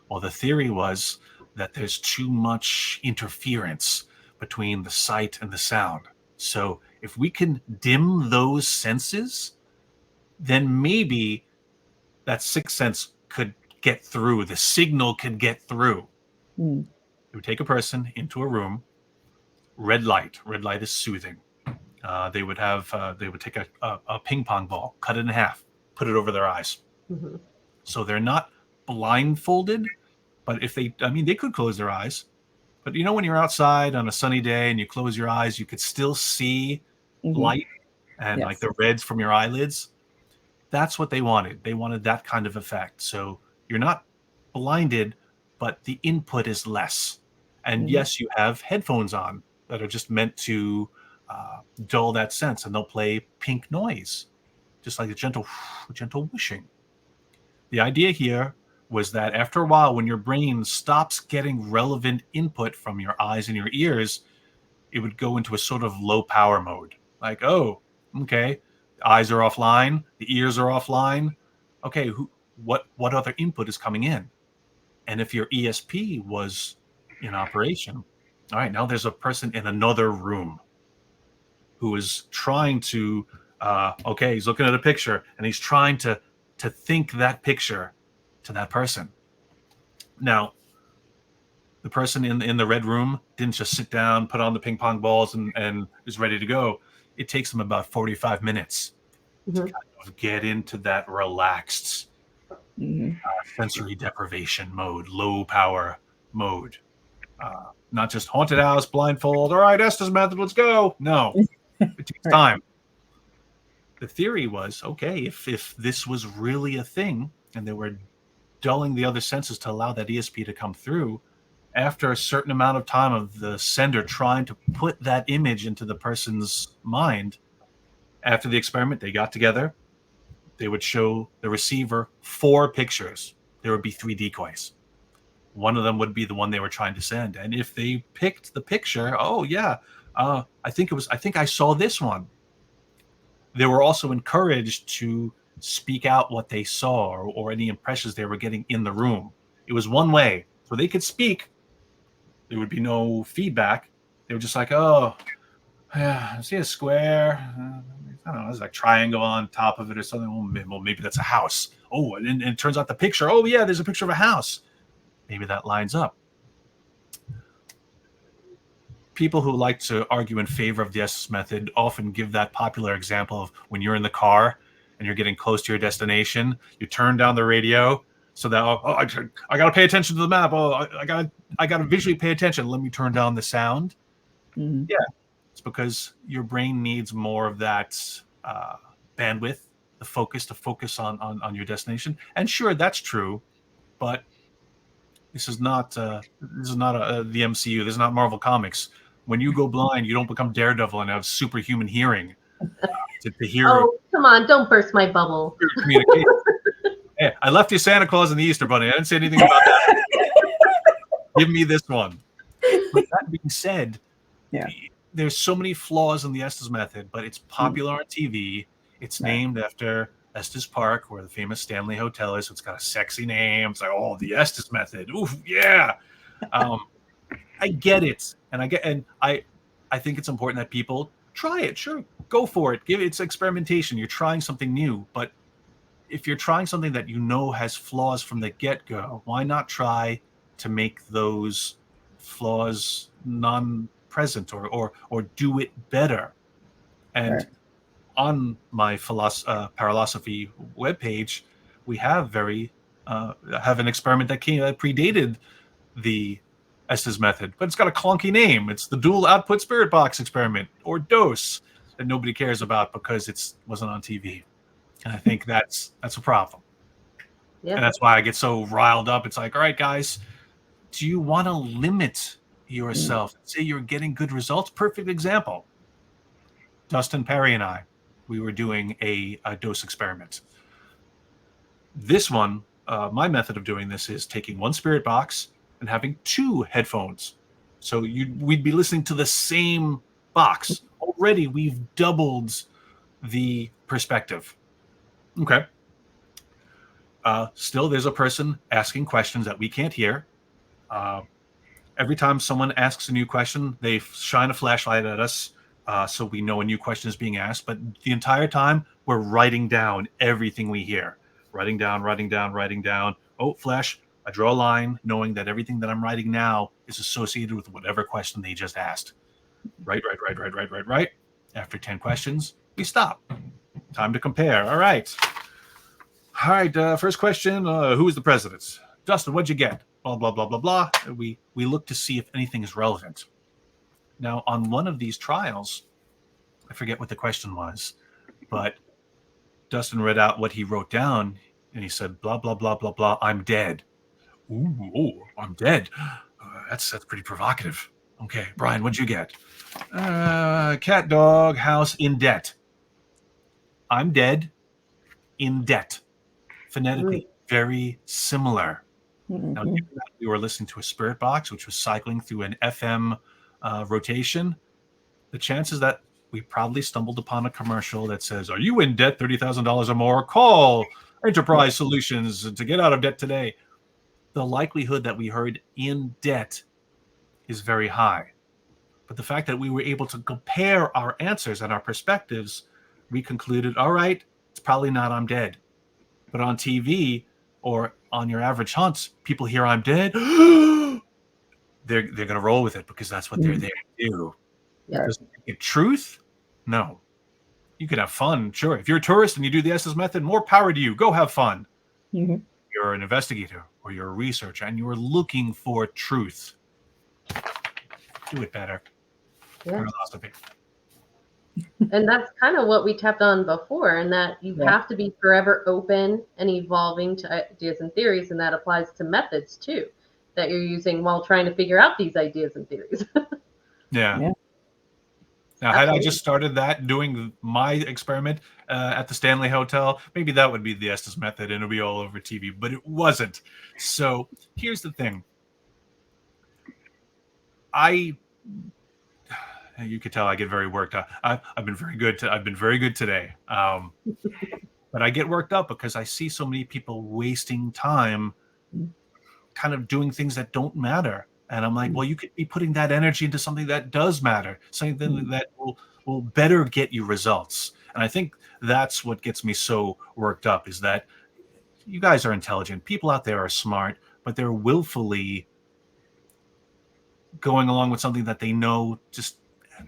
Well, the theory was that there's too much interference between the sight and the sound. So if we can dim those senses, then maybe that sixth sense could get through. The signal could get through. You would take a person into a room, red light. Red light is soothing. They would take a ping pong ball, cut it in half, put it over their eyes. So they're not blindfolded, but they could close their eyes. But you know, when you're outside on a sunny day and you close your eyes, you could still see light and like the reds from your eyelids. That's what they wanted. They wanted that kind of effect. So you're not blinded, but the input is less. And yes, you have headphones on that are just meant to dull that sense, and they'll play pink noise. just like a gentle whooshing. The idea here was that after a while, when your brain stops getting relevant input from your eyes and your ears, it would go into a sort of low power mode. Like, oh, okay, the eyes are offline, the ears are offline. Okay, what other input is coming in? And if your ESP was in operation, all right, now there's a person in another room who is trying to, okay, he's looking at a picture and he's trying to think that picture to that person. Now, the person in the red room didn't just sit down, put on the ping pong balls, and is ready to go. It takes them about 45 minutes to kind of get into that relaxed sensory deprivation mode, low power mode. Not just haunted house, blindfold, all right, Estes method, let's go. No, it takes time. The theory was, okay, if this was really a thing and they were dulling the other senses to allow that ESP to come through, after a certain amount of time of the sender trying to put that image into the person's mind, after the experiment, they got together, they would show the receiver 4 pictures. There would be 3 decoys. One of them would be the one they were trying to send. And if they picked the picture, oh yeah, I think I saw this one. They were also encouraged to speak out what they saw or any impressions they were getting in the room. It was one way. So they could speak. There would be no feedback. They were just like, oh, yeah, I see a square. I don't know, there's like a triangle on top of it or something. Well, maybe that's a house. Oh, and it turns out the picture, oh yeah, there's a picture of a house. Maybe that lines up. People who like to argue in favor of the Estes method often give that popular example of when you're in the car and you're getting close to your destination, you turn down the radio so that I got to pay attention to the map. Oh, I got to visually pay attention. Let me turn down the sound. Mm-hmm. Yeah, it's because your brain needs more of that bandwidth, the focus to focus on your destination. And sure, that's true, but this is not the MCU. This is not Marvel Comics. When you go blind, you don't become Daredevil and have superhuman hearing to hear. Oh, come on! Don't burst my bubble. Communication. Hey, I left you Santa Claus and the Easter Bunny. I didn't say anything about that. Give me this one. But that being said, there's so many flaws in the Estes method, but it's popular on TV. It's named after Estes Park, where the famous Stanley Hotel is. So it's got a sexy name. It's like, oh, the Estes method. Oof, yeah. I get it, and I think it's important that people try it. Sure, go for it. It's experimentation. You're trying something new, but if you're trying something that you know has flaws from the get-go, why not try to make those flaws non-present or do it better? And on my Paralosophy webpage, we have an experiment that predated the Estes method, but it's got a clunky name. It's the dual output spirit box experiment, or DOSE, that nobody cares about because it wasn't on TV. And I think that's a problem. Yeah. And that's why I get so riled up. It's like, all right, guys, do you want to limit yourself? Say you're getting good results. Perfect example. Dustin Perry and I, we were doing a DOSE experiment. This one, my method of doing this is taking one spirit box and having 2 headphones. So we'd be listening to the same box. Already, we've doubled the perspective. Okay. Still, there's a person asking questions that we can't hear. Every time someone asks a new question, they shine a flashlight at us so we know a new question is being asked. But the entire time, we're writing down everything we hear. Writing down. Oh, flash. I draw a line knowing that everything that I'm writing now is associated with whatever question they just asked. Right. After 10 questions, we stop. Time to compare. All right. First question. Who is the president? Dustin, what'd you get? Blah, blah, blah, blah, blah. We look to see if anything is relevant. Now, on one of these trials, I forget what the question was, but Dustin read out what he wrote down, and he said, blah, blah, blah, blah, blah, I'm dead. Ooh, I'm dead. That's pretty provocative. Okay, Brian, what'd you get? Cat, dog, house, in debt. I'm dead. in debt. Phonetically, very similar. Mm-hmm. Now, given that we were listening to a spirit box, which was cycling through an FM rotation, the chances that we probably stumbled upon a commercial that says, "Are you in debt $30,000 or more? Call Enterprise Solutions to get out of debt today." The likelihood that we heard in debt is very high. But the fact that we were able to compare our answers and our perspectives, we concluded, all right, it's probably not I'm dead. But on TV or on your average hunts, people hear I'm dead. they're going to roll with it because that's what they're there to do. Yeah. Does it make it truth? No. You can have fun, sure. If you're a tourist and you do the Estes method, more power to you. Go have fun. Mm-hmm. You're an investigator or you're a researcher and you're looking for truth. Do it better. Yeah. Paralosophy. And that's kind of what we tapped on before, and that you have to be forever open and evolving to ideas and theories, and that applies to methods too, that you're using while trying to figure out these ideas and theories. Yeah. Now, had I just started that doing my experiment at the Stanley Hotel, maybe that would be the Estes method and it would be all over TV, but it wasn't. So here's the thing. You could tell I get very worked up. I've been very good. I've been very good today. But I get worked up because I see so many people wasting time kind of doing things that don't matter. And I'm like, well, you could be putting that energy into something that does matter, something that will better get you results. And I think that's what gets me so worked up is that you guys are intelligent. People out there are smart, but they're willfully going along with something that they know just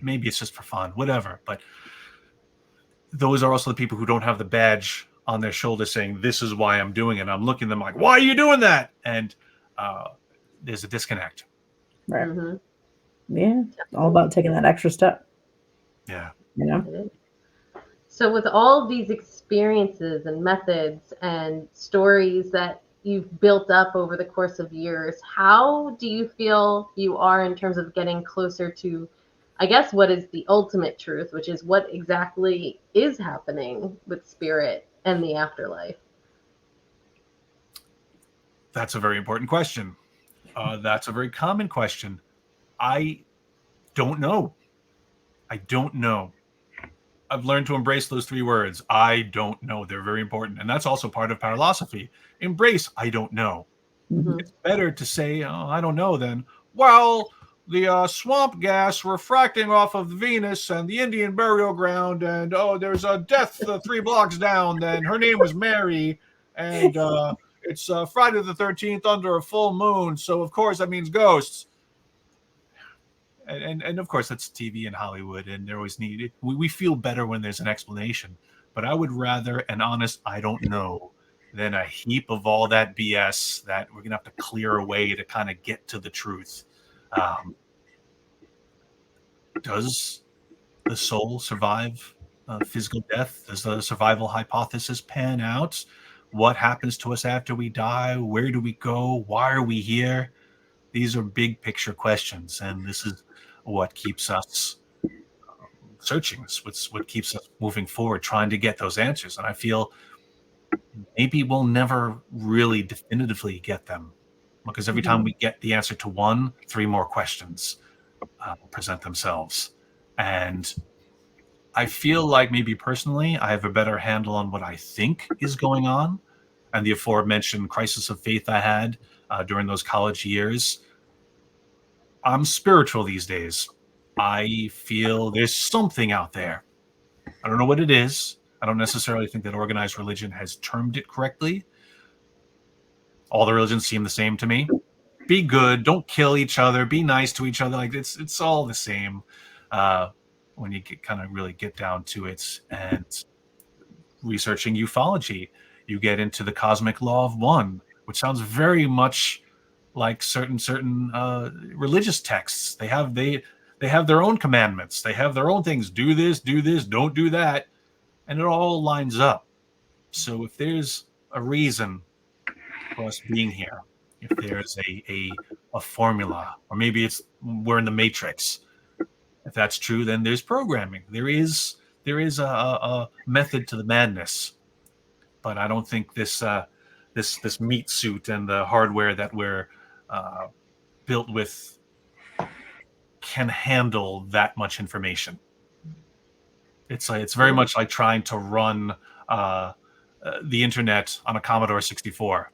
maybe it's just for fun, whatever. But those are also the people who don't have the badge on their shoulder saying, this is why I'm doing it. I'm looking at them like, why are you doing that? And there's a disconnect. Right. Mm-hmm. Yeah. It's all about taking that extra step. Yeah. You know? So with all of these experiences and methods and stories that you've built up over the course of years, how do you feel you are in terms of getting closer to, I guess, what is the ultimate truth, which is what exactly is happening with spirit and the afterlife? That's a very important question. That's a very common question. I don't know. I don't know. I've learned to embrace those three words. I don't know. They're very important. And that's also part of Paralosophy. Embrace, I don't know. Mm-hmm. It's better to say, oh, I don't know than, well, the swamp gas refracting off of Venus and the Indian burial ground. And, oh, there's a death 3 blocks down. Then her name was Mary. And it's Friday the 13th under a full moon. So, of course, that means ghosts. And of course, that's TV and Hollywood. And they're always needed. We feel better when there's an explanation. But I would rather an honest, I don't know, than a heap of all that BS that we're going to have to clear away to kind of get to the truth. Does the soul survive physical death? Does the survival hypothesis pan out? What happens to us after we die? Where do we go? Why are we here? These are big picture questions, and this is what keeps us searching. It's what keeps us moving forward, trying to get those answers. And I feel maybe we'll never really definitively get them, because every time we get the answer to one, 3 more questions present themselves. And I feel like maybe personally I have a better handle on what I think is going on, and the aforementioned crisis of faith I had during those college years. I'm spiritual these days. I feel there's something out there. I don't know what it is. I don't necessarily think that organized religion has termed it correctly. All the religions seem the same to me. Be good. Don't kill each other. Be nice to each other. Like it's all the same when you kind of really get down to it. And researching ufology, you get into the cosmic law of one, which sounds very much like certain religious texts. They have their own commandments. They have their own things. Do this, don't do that. And it all lines up. So if there's a reason for us being here, if there's a formula, or maybe we're in the Matrix, if that's true, then there's programming. There is a method to the madness. but I don't think this meat suit and the hardware that we're built with can handle that much information. It's very much like trying to run the internet on a Commodore 64.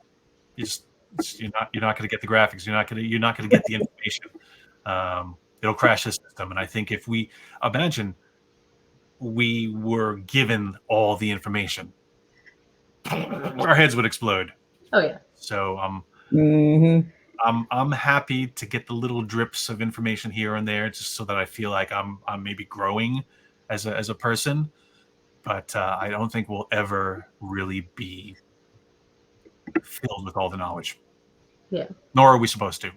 You're not going to get the graphics. You're not going to get the information. It'll crash the system. And I think if we imagine we were given all the information, our heads would explode. Oh yeah. So Mm-hmm. I'm happy to get the little drips of information here and there, just so that I feel like I'm maybe growing as a person. But I don't think we'll ever really be filled with all the knowledge. Yeah. Nor are we supposed to.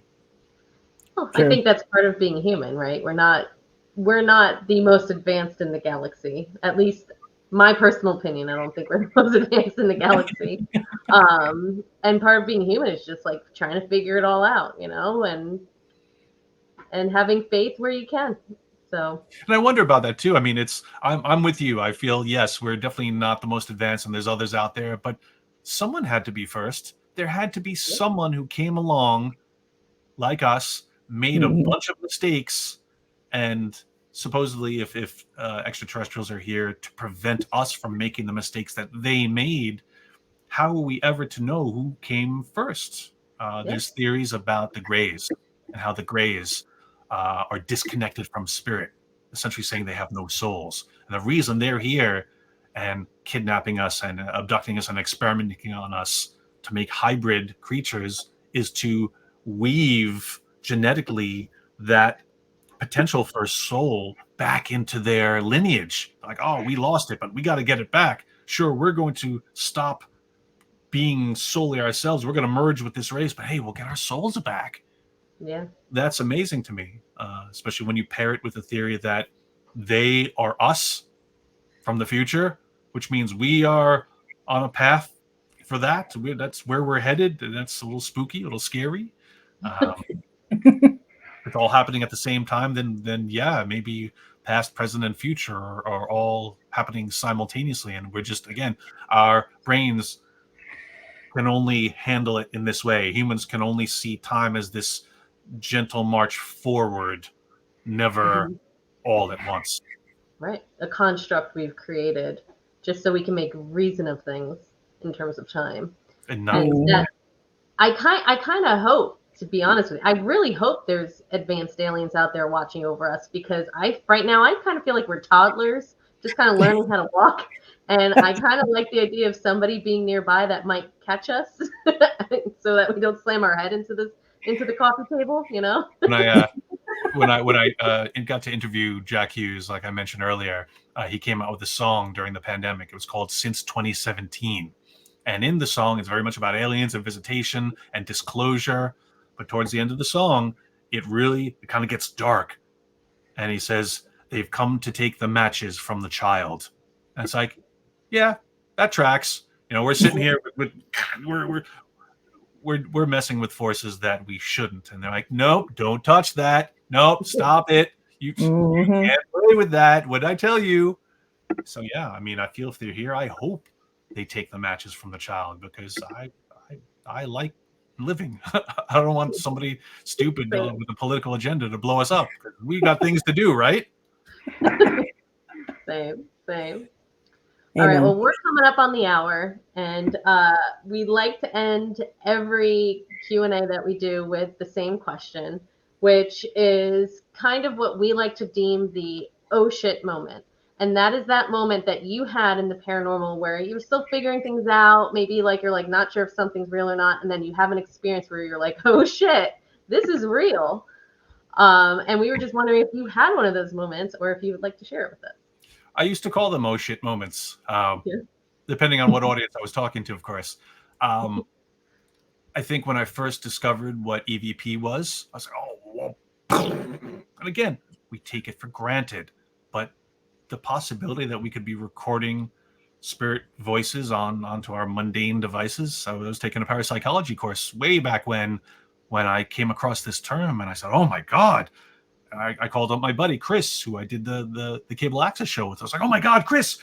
Well, I think that's part of being human, right? We're not the most advanced in the galaxy. At least my personal opinion. I don't think we're the most advanced in the galaxy. And part of being human is just like trying to figure it all out, you know, and having faith where you can. So. And I wonder about that too. I mean, I'm with you. I feel, yes, we're definitely not the most advanced, and there's others out there, but someone had to be first. There had to be someone who came along like us, made a bunch of mistakes, and supposedly if extraterrestrials are here to prevent us from making the mistakes that they made, how are we ever to know who came first? There's theories about the Greys and how the Greys are disconnected from spirit, essentially saying they have no souls. And the reason they're here and kidnapping us and abducting us and experimenting on us to make hybrid creatures is to weave genetically that potential for a soul back into their lineage. Like, oh, we lost it, but we got to get it back. Sure, we're going to stop being solely ourselves. We're going to merge with this race, but hey, we'll get our souls back. Yeah. That's amazing to me, especially when you pair it with the theory that they are us from the future, which means we are on a path for that. That's where we're headed. And that's a little spooky, a little scary. It's all happening at the same time, then yeah, maybe past, present, and future are all happening simultaneously. And we're just, again, our brains can only handle it in this way. Humans can only see time as this gentle march forward, never all at once. Right. A construct we've created just so we can make reason of things in terms of time. And that, I kind of hope, to be honest with you, I really hope there's advanced aliens out there watching over us, because right now I kind of feel like we're toddlers just kind of learning how to walk. And I kind of like the idea of somebody being nearby that might catch us so that we don't slam our head into the coffee table, you know? When I got to interview Jack Hughes, like I mentioned earlier, he came out with a song during the pandemic. It was called Since 2017. And in the song, it's very much about aliens and visitation and disclosure. But towards the end of the song, it kind of gets dark. And he says, they've come to take the matches from the child. And it's like, yeah, that tracks. You know, we're sitting here, we're messing with forces that we shouldn't. And they're like, nope, don't touch that. Nope, stop it. You can't play with that. What did I tell you? So yeah, I mean, I feel if they're here, I hope they take the matches from the child, because I like living. I don't want somebody stupid with a political agenda to blow us up. We got things to do, right? Same. All right, well, we're coming up on the hour, and we like to end every Q&A that we do with the same question, which is kind of what we like to deem the oh shit moment. And that is that moment that you had in the paranormal where you're still figuring things out. Maybe like you're like not sure if something's real or not. And then you have an experience where you're like, oh shit, this is real. And we were just wondering if you had one of those moments or if you would like to share it with us. I used to call them oh shit moments, depending on what audience I was talking to, of course. I think when I first discovered what EVP was, I was like, oh, whoa. And again, we take it for granted. But the possibility that we could be recording spirit voices onto our mundane devices. So I was taking a parapsychology course way back when I came across this term, and I said, oh my God. I called up my buddy Chris, who I did the cable access show with. I was like, oh my God, Chris,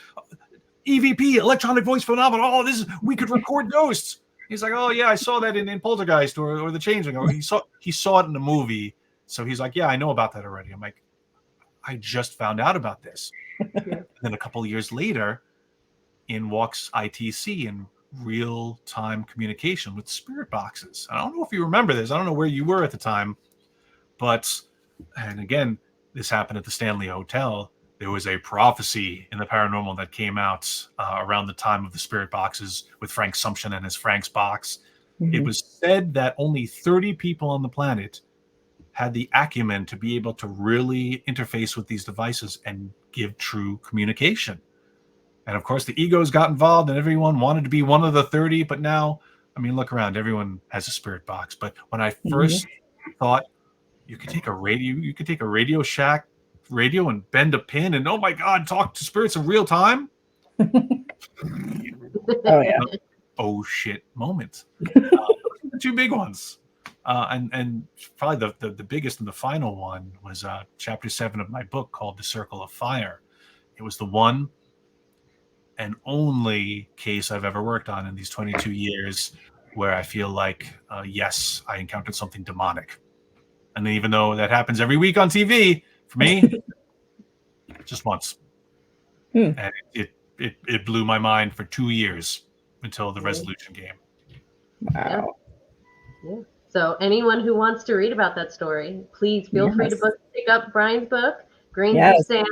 EVP, electronic voice phenomenon. Oh, we could record ghosts. He's like, oh yeah, I saw that in Poltergeist or The Changeling, or he saw it in the movie. So he's like, yeah, I know about that already. I'm like, I just found out about this. And then a couple of years later, in walks ITC and real-time communication with spirit boxes. I don't know if you remember this. I don't know where you were at the time, and again, this happened at the Stanley Hotel. There was a prophecy in the paranormal that came out around the time of the spirit boxes with Frank Sumption and his Frank's box. Mm-hmm. It was said that only 30 people on the planet had the acumen to be able to really interface with these devices and give true communication. And of course, the egos got involved and everyone wanted to be one of the 30. But now, I mean, look around. Everyone has a spirit box. But when I first thought you could take a Radio Shack radio and bend a pin and, oh my God, talk to spirits in real time. Oh, yeah. Oh, shit moment. The two big ones. And probably the biggest and the final one was chapter 7 of my book called The Circle of Fire. It was the one and only case I've ever worked on in these 22 years where I feel like, yes, I encountered something demonic. And then even though that happens every week on TV, for me, just once. And it blew my mind for 2 years until the resolution came. Wow. Yeah. So anyone who wants to read about that story, please feel free to pick up Brian's book, Grains of Sand.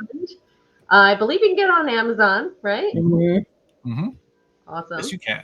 I believe you can get on Amazon, right? Mm-hmm. Mm-hmm. Awesome. Yes, you can.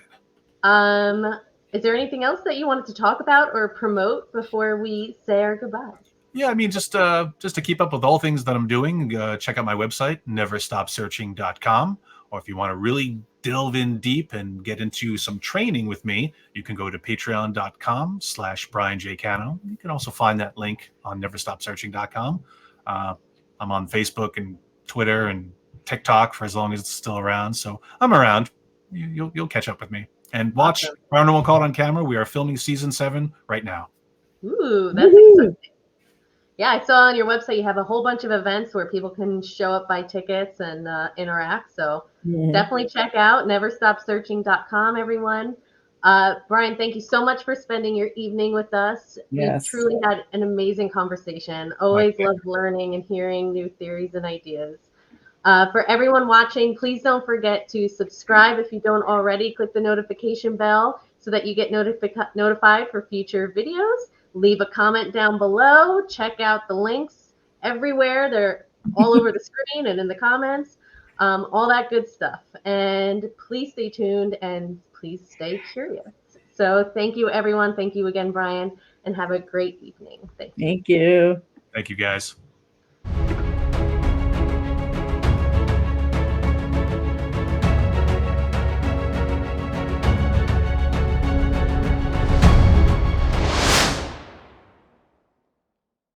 Is there anything else that you wanted to talk about or promote before we say our goodbyes? Yeah, I mean, just to keep up with all things that I'm doing, check out my website, neverstopsearching.com. Or if you want to really delve in deep and get into some training with me, you can go to patreon.com/Brian J. Cano. You can also find that link on neverstopsearching.com. I'm on Facebook and Twitter and TikTok for as long as it's still around. So I'm around. You'll catch up with me. And watch Paranormal Caught on camera. We are filming season 7 right now. Ooh, that's exciting. Yeah, I saw on your website you have a whole bunch of events where people can show up, buy tickets, and interact. So definitely check out neverstopsearching.com, everyone. Brian, thank you so much for spending your evening with us. Yes. We truly had an amazing conversation. Always love learning and hearing new theories and ideas. For everyone watching, please don't forget to subscribe if you don't already. Click the notification bell so that you get notified for future videos. Leave a comment down below. Check out the links everywhere. They're all over the screen and in the comments. All that good stuff. And please stay tuned and please stay curious. So thank you, everyone. Thank you again, Brian, and have a great evening. Thank you. Thank you. Thank you, guys.